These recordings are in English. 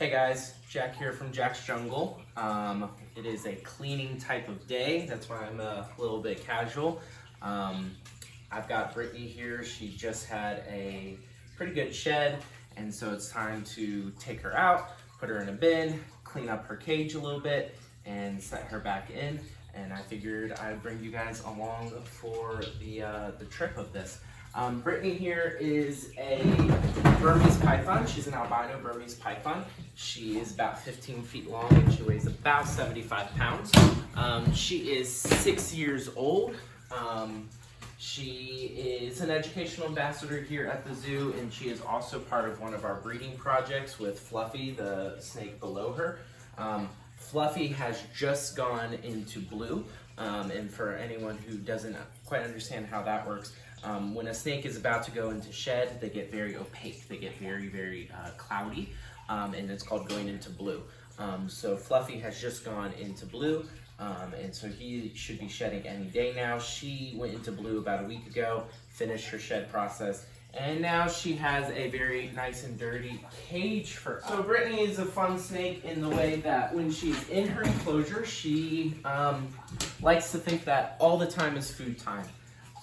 Hey guys, Jack here from Jack's Jungle. It is a cleaning type of day. That's why I'm a little bit casual. I've got Brittney here. She just had a pretty good shed, and so it's time to take her out, put her in a bin, clean up her cage a little bit, and set her back in. And I figured I'd bring you guys along for the trip of this. Brittney here is a Burmese python. She's an albino Burmese python. She is about 15 feet long and she weighs about 75 pounds. She is 6 years old. She is an educational ambassador here at the zoo, and she is also part of one of our breeding projects with Fluffy, the snake below her. Fluffy has just gone into blue, and for anyone who doesn't quite understand how that works, when a snake is about to go into shed, they get very opaque. They get very cloudy, and it's called going into blue. So Fluffy has just gone into blue, and so he should be shedding any day now. She went into blue about a week ago, finished her shed process, and now she has a very nice and dirty cage for us. So Brittney is a fun snake in the way that when she's in her enclosure, she likes to think that all the time is food time.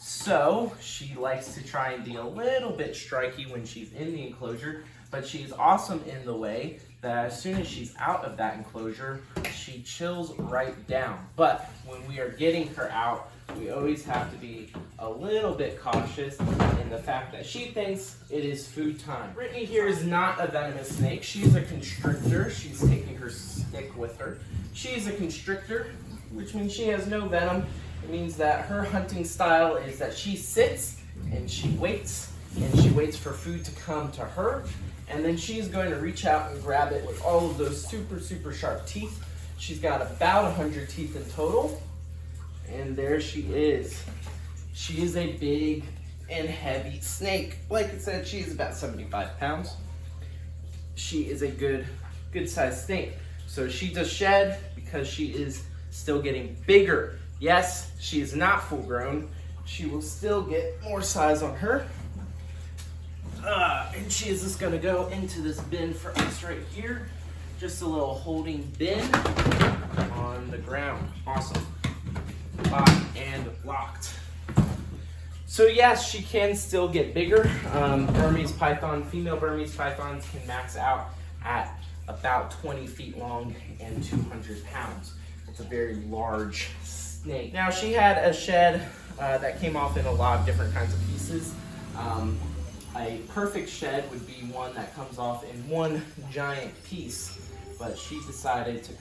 So she likes to try and be a little bit striky when she's in the enclosure, but she's awesome in the way that as soon as she's out of that enclosure, she chills right down. But when we are getting her out, we always have to be a little bit cautious in the fact that she thinks it is food time. Brittney here is not a venomous snake. She's a constrictor. She's taking her stick with her. She's a constrictor, which means she has no venom. It means that her hunting style is that she sits and she waits for food to come to her, and then she's going to reach out and grab it with all of those super sharp teeth. She's got about 100 teeth in total, and there she is. She is a big and heavy snake. Like I said, she is about 75 pounds. She is a good sized snake. So she does shed because she is still getting bigger. Yes, she is not full grown. She will still get more size on her. And she is just gonna go into this bin for us right here. Just a little holding bin on the ground. Awesome. Locked and locked. So yes, she can still get bigger. Burmese python, female Burmese pythons can max out at about 20 feet long and 200 pounds. It's a very large snake. Now she had a shed that came off in a lot of different kinds of pieces. A perfect shed would be one that comes off in one giant piece, but she decided to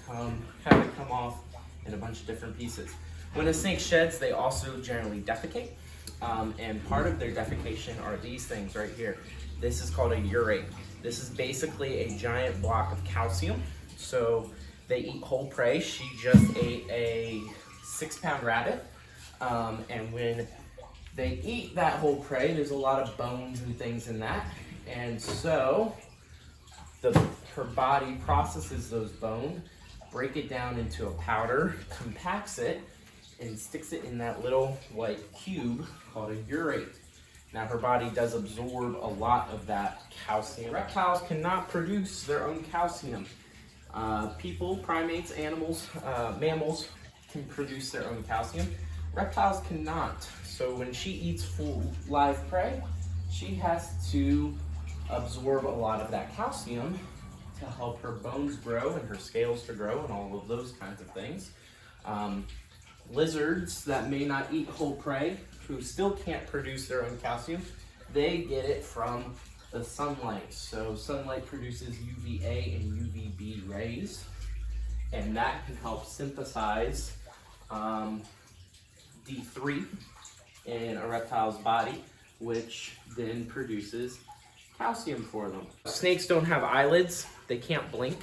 have it come off in a bunch of different pieces. When a snake sheds, they also generally defecate, and part of their defecation are these things right here. This is called a urate. This is basically a giant block of calcium. So they eat whole prey. She just ate a 6-pound rabbit, and when they eat that whole prey, there's a lot of bones and things in that, and so her body processes those bones, break it down into a powder, compacts it, and sticks it in that little white cube called a urate. Now her body does absorb a lot of that calcium. Reptiles cannot produce their own calcium. People, primates, animals, mammals can produce their own calcium. Reptiles cannot. So when she eats full live prey, she has to absorb a lot of that calcium to help her bones grow and her scales to grow and all of those kinds of things. Lizards that may not eat whole prey, who still can't produce their own calcium, they get it from the sunlight. So sunlight produces UVA and UVB rays, and that can help synthesize D3 in a reptile's body, which then produces calcium for them. Snakes don't have eyelids. They can't blink.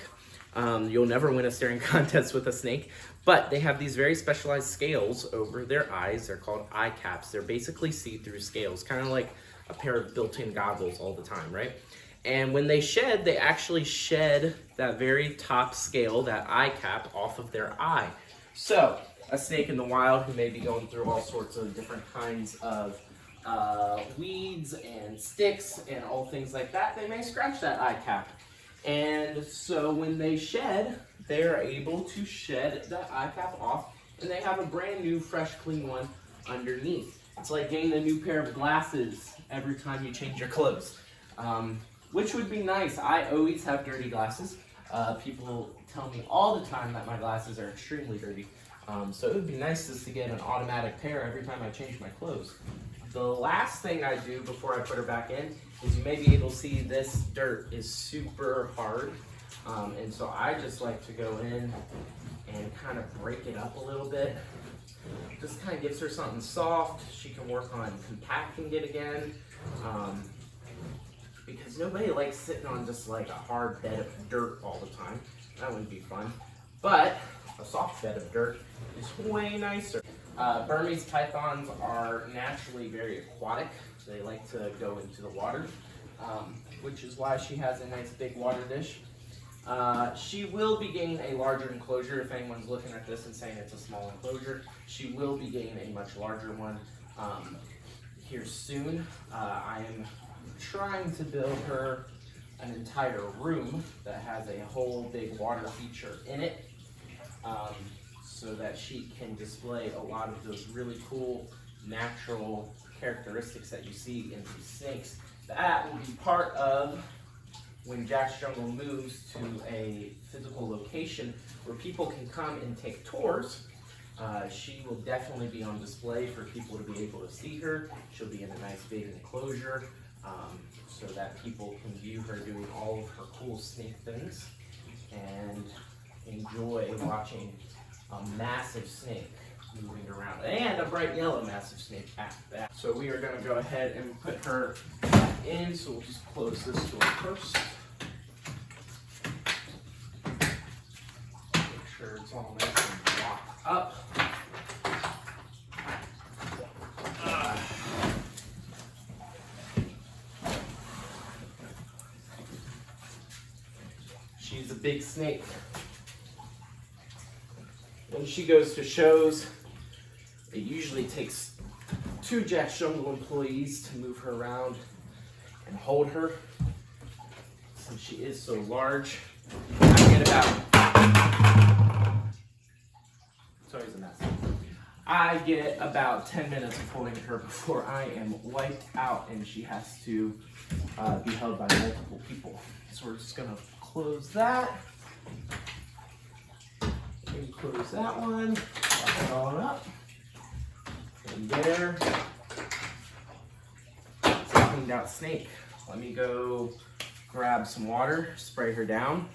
You'll never win a staring contest with a snake, but they have these very specialized scales over their eyes. They're called eye caps. They're basically see-through scales, kind of like a pair of built-in goggles all the time, right? And when they shed, they actually shed that very top scale, that eye cap, off of their eye. So a snake in the wild who may be going through all sorts of different kinds of weeds and sticks and all things like that, they may scratch that eye cap. And so when they shed, they're able to shed that eye cap off, and they have a brand new, fresh, clean one underneath. It's like getting a new pair of glasses every time you change your clothes, which would be nice. I always have dirty glasses. People tell me all the time that my glasses are extremely dirty. So it would be nice just to get an automatic pair every time I change my clothes. The last thing I do before I put her back in is you may be able to see this dirt is super hard. And so I just like to go in and kind of break it up a little bit. Just kind of gives her something soft. She can work on compacting it again. Because nobody likes sitting on just like a hard bed of dirt all the time. That wouldn't be fun. But a soft bed of dirt is way nicer. Burmese pythons are naturally very aquatic. They like to go into the water, which is why she has a nice big water dish. She will be getting a larger enclosure. If anyone's looking at this and saying it's a small enclosure, she will be getting a much larger one here soon. I am trying to build her an entire room that has a whole big water feature in it, so that she can display a lot of those really cool natural characteristics that you see in these snakes. That will be part of when Jack's Jungle moves to a physical location where people can come and take tours. She will definitely be on display for people to be able to see her. She'll be in a nice big enclosure, so that people can view her doing all of her cool snake things and enjoy watching a massive snake moving around, and a bright yellow massive snake at that. So we are going to go ahead and put her back in, so we'll just close this door first. Make sure it's all nice and locked up. She's a big snake. When she goes to shows, it usually takes 2 Jack's Jungle employees to move her around and hold her. Since she is so large, I get about 10 minutes of holding her before I am wiped out and she has to be held by multiple people. So we're just gonna close that. And close that one, lock it all up. And there, it's a cleaned out snake. Let me go grab some water, spray her down,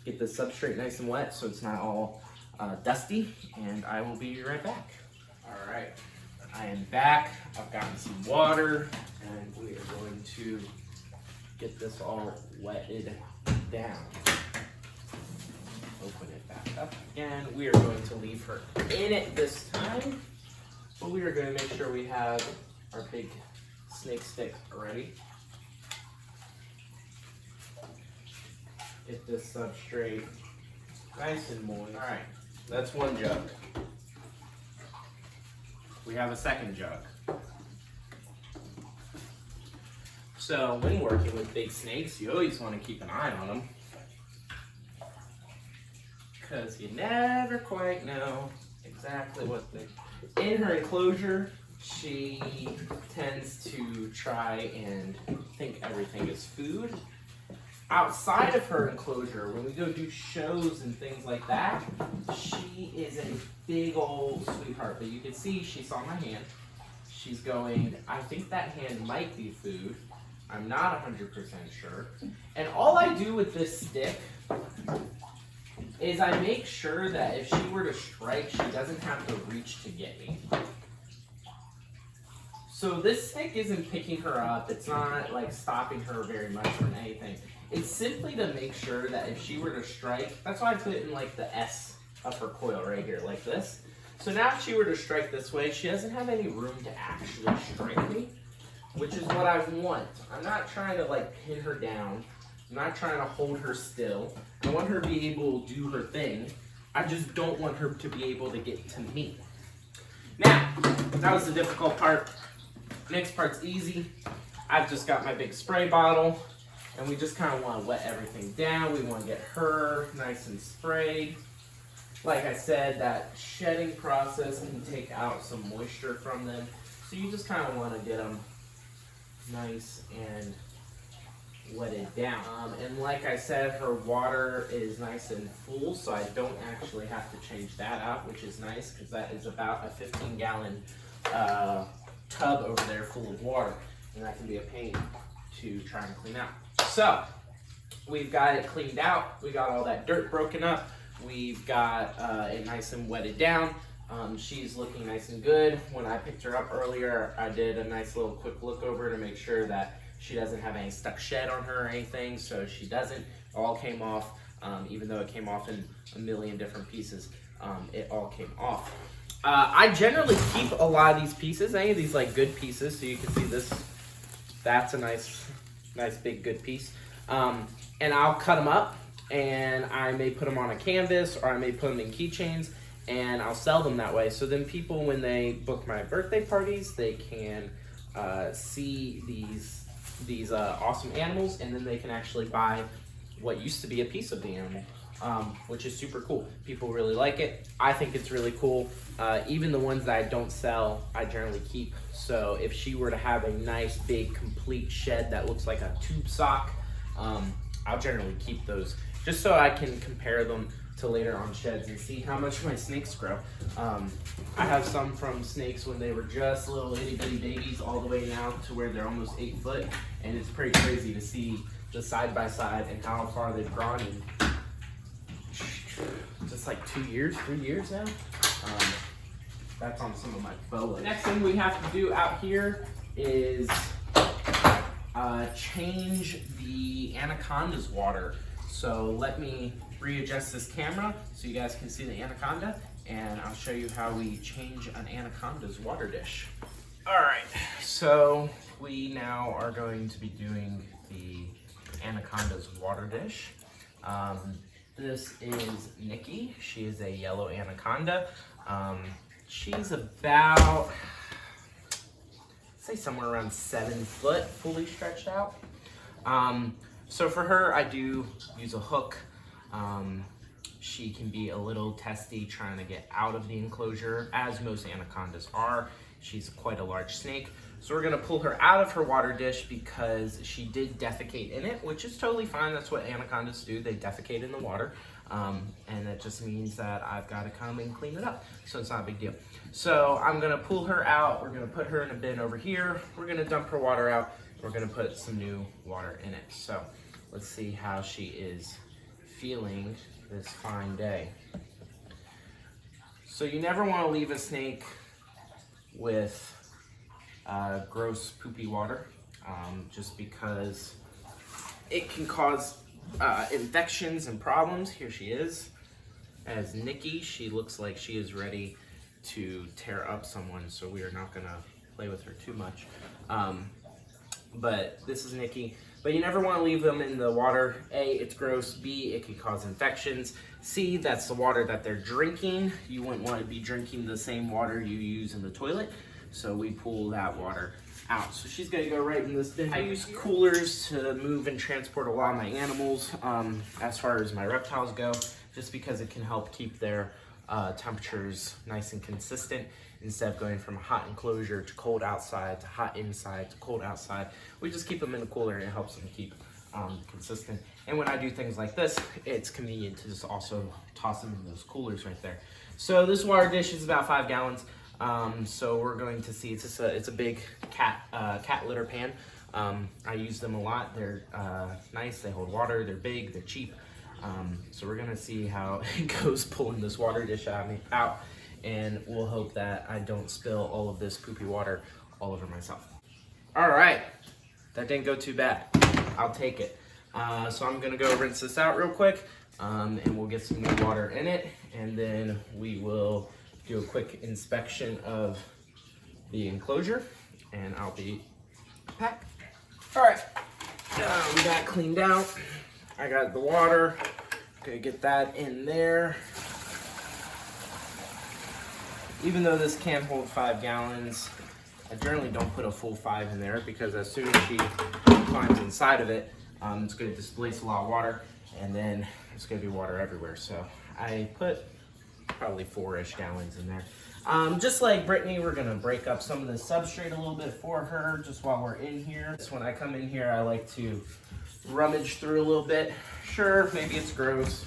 get the substrate nice and wet so it's not all dusty, and I will be right back. All right, I am back. I've gotten some water, and we are going to get this all wetted down. Open it back up again. We are going to leave her in it this time, but we are going to make sure we have our big snake stick ready. Get this substrate nice and moist. All right, that's one jug. We have a second jug. So when working with big snakes, you always want to keep an eye on them, because you never quite know exactly what they... In her enclosure, she tends to try and think everything is food. Outside of her enclosure, when we go do shows and things like that, she is a big old sweetheart. But you can see, she saw my hand. She's going, I think that hand might be food. I'm not 100% sure. And all I do with this stick is I make sure that if she were to strike, she doesn't have to reach to get me. So this stick isn't picking her up. It's not like stopping her very much from anything. It's simply to make sure that if she were to strike, that's why I put it in like the S of her coil right here, like this. So now if she were to strike this way, she doesn't have any room to actually strike me, which is what I want. I'm not trying to like pin her down. I'm not trying to hold her still. I want her to be able to do her thing. I just don't want her to be able to get to me. Now, that was the difficult part. Next part's easy. I've just got my big spray bottle, and we just kind of want to wet everything down. We want to get her nice and sprayed. Like I said, that shedding process can take out some moisture from them, so you just kind of want to get them nice and wetted down. And like I said, her water is nice and full, so I don't actually have to change that out, which is nice because that is about a 15-gallon tub over there full of water, and that can be a pain to try and clean out. So we've got it cleaned out. We got all that dirt broken up. We've got it nice and wetted down. She's looking nice and good. When I picked her up earlier, I did a nice little quick look over to make sure that she doesn't have any stuck shed on her or anything, so she doesn't. All came off, even though it came off in a million different pieces. It all came off. I generally keep a lot of these pieces, any of these like good pieces, so you can see this, that's a nice big good piece. And I'll cut them up, and I may put them on a canvas, or I may put them in keychains, and I'll sell them that way. So then people, when they book my birthday parties, they can see these awesome animals, and then they can actually buy what used to be a piece of the animal, which is super cool. People really like it. I think it's really cool. Even the ones that I don't sell, I generally keep. So if she were to have a nice big complete shed that looks like a tube sock, I'll generally keep those just so I can compare them to later on sheds and see how much my snakes grow. I have some from snakes when they were just little itty bitty babies all the way now to where they're almost 8 foot, and it's pretty crazy to see the side by side and how far they've grown in just like 2 years, 3 years now. That's on some of my boas. The next thing we have to do out here is change the anaconda's water. So let me readjust this camera so you guys can see the anaconda, and I'll show you how we change an anaconda's water dish. All right, so we now are going to be doing the anaconda's water dish. This is Nikki. She is a yellow anaconda. She's about, say somewhere around 7 foot, fully stretched out. So for her, I do use a hook. She can be a little testy trying to get out of the enclosure, as most anacondas are. She's quite a large snake. So we're gonna pull her out of her water dish because she did defecate in it, which is totally fine. That's what anacondas do. They defecate in the water. And that just means that I've gotta come and clean it up. So it's not a big deal. So I'm gonna pull her out. We're gonna put her in a bin over here. We're gonna dump her water out. We're gonna put some new water in it. So let's see how she is feeling this fine day. So you never want to leave a snake with gross poopy water, just because it can cause infections and problems. Here she is as Nikki. She looks like she is ready to tear up someone, so we are not gonna play with her too much. But this is Nikki. But you never want to leave them in the water. A, it's gross. B, it can cause infections. C, that's the water that they're drinking. You wouldn't want to be drinking the same water you use in the toilet. So we pull that water out. So she's going to go right in this bin. I use coolers to move and transport a lot of my animals as far as my reptiles go, just because it can help keep their temperatures nice and consistent. Instead of going from a hot enclosure to cold outside to hot inside to cold outside, we just keep them in the cooler, and it helps them keep consistent. And when I do things like this, it's convenient to just also toss them in those coolers right there. So this water dish is about 5 gallons. So we're going to see, it's a big cat litter pan. I use them a lot. They're nice, they hold water, they're big, they're cheap. So we're gonna see how it goes pulling this water dish out, and we'll hope that I don't spill all of this poopy water all over myself. All right, that didn't go too bad. I'll take it. So I'm gonna go rinse this out real quick, and we'll get some new water in it, and then we will do a quick inspection of the enclosure, and I'll be back. All right, we got it cleaned out. I got the water, gonna get that in there. Even though this can hold 5 gallons, I generally don't put a full 5 in there, because as soon as she climbs inside of it, It's going to displace a lot of water, and then there's going to be water everywhere. So I put probably 4-ish gallons in there. Just like Brittney, we're gonna break up some of the substrate a little bit for her just while we're in here. So when I come in here, I like to rummage through a little bit. Sure, maybe it's gross.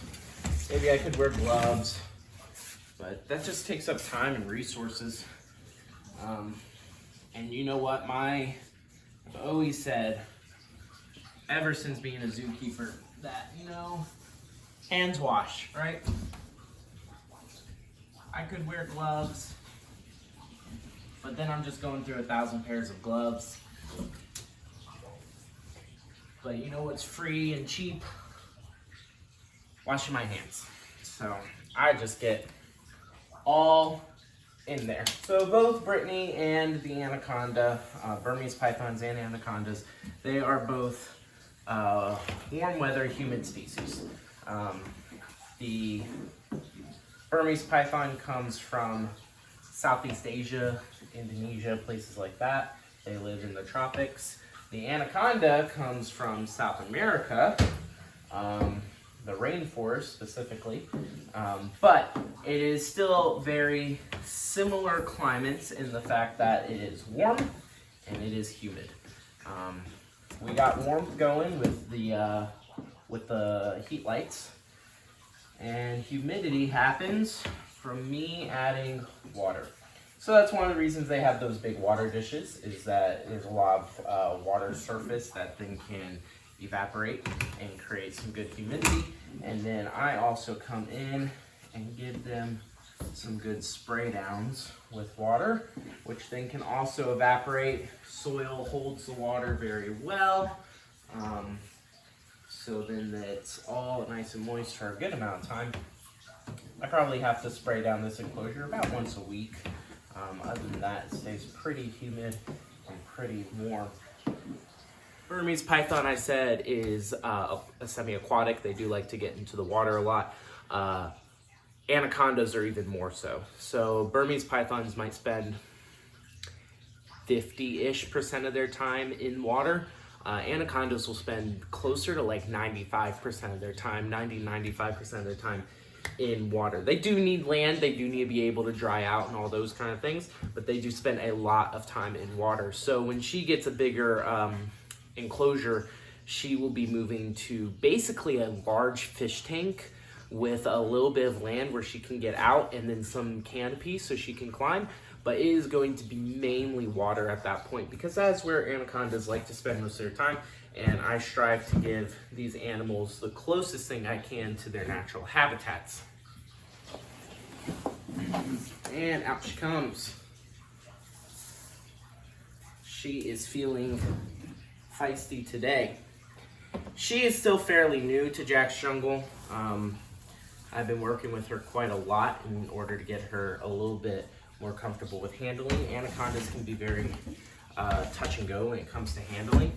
Maybe I could wear gloves, but that just takes up time and resources. And you know what? I've always said, ever since being a zookeeper, that, you know, hands wash, right? I could wear gloves, but then I'm just going through 1,000 pairs of gloves. But you know what's free and cheap? Washing my hands. So I just get all in there. So both Brittney and the anaconda, Burmese pythons and anacondas, they are both warm weather humid species. The Burmese python comes from Southeast Asia, Indonesia, places like that. They live in the tropics. The anaconda comes from South America, the rainforest specifically, but it is still very similar climates in the fact that it is warm and it is humid. We got warmth going with the heat lights. And humidity happens from me adding water. So that's one of the reasons they have those big water dishes, is that there's a lot of water surface that then can evaporate and create some good humidity. And then I also come in and give them some good spray downs with water, which then can also evaporate. Soil holds the water very well. So then it's all nice and moist for a good amount of time. I probably have to spray down this enclosure about once a week. Other than that, it stays pretty humid and pretty warm. Burmese python, I said, is a semi-aquatic. They do like to get into the water a lot. Anacondas are even more so. So Burmese pythons might spend 50-ish% of their time in water. Anacondas will spend closer to like 95% of their time, 95% of their time in water. They do need land, they do need to be able to dry out and all those kind of things, but they do spend a lot of time in water. So when she gets a bigger enclosure, she will be moving to basically a large fish tank with a little bit of land where she can get out, and then some canopy so she can climb. But it is going to be mainly water at that point, because that's where anacondas like to spend most of their time. And I strive to give these animals the closest thing I can to their natural habitats. And out she comes. She is feeling feisty today. She is still fairly new to Jack's Jungle. I've been working with her quite a lot in order to get her a little bit more comfortable with handling. Anacondas can be very touch and go when it comes to handling.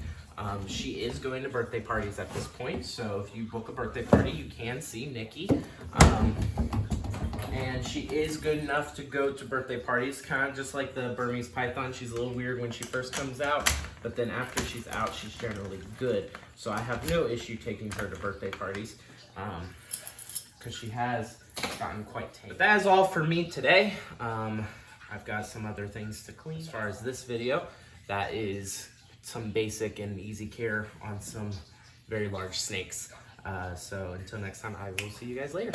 She is going to birthday parties at this point, so if you book a birthday party, you can see Nikki. And she is good enough to go to birthday parties, kind of just like the Burmese python. She's a little weird when she first comes out, but then after she's out, she's generally good. So I have no issue taking her to birthday parties, because she has gotten quite tame. But that is all for me today. I've got some other things to clean. As far as this video, that is some basic and easy care on some very large snakes. So until next time, I will see you guys later.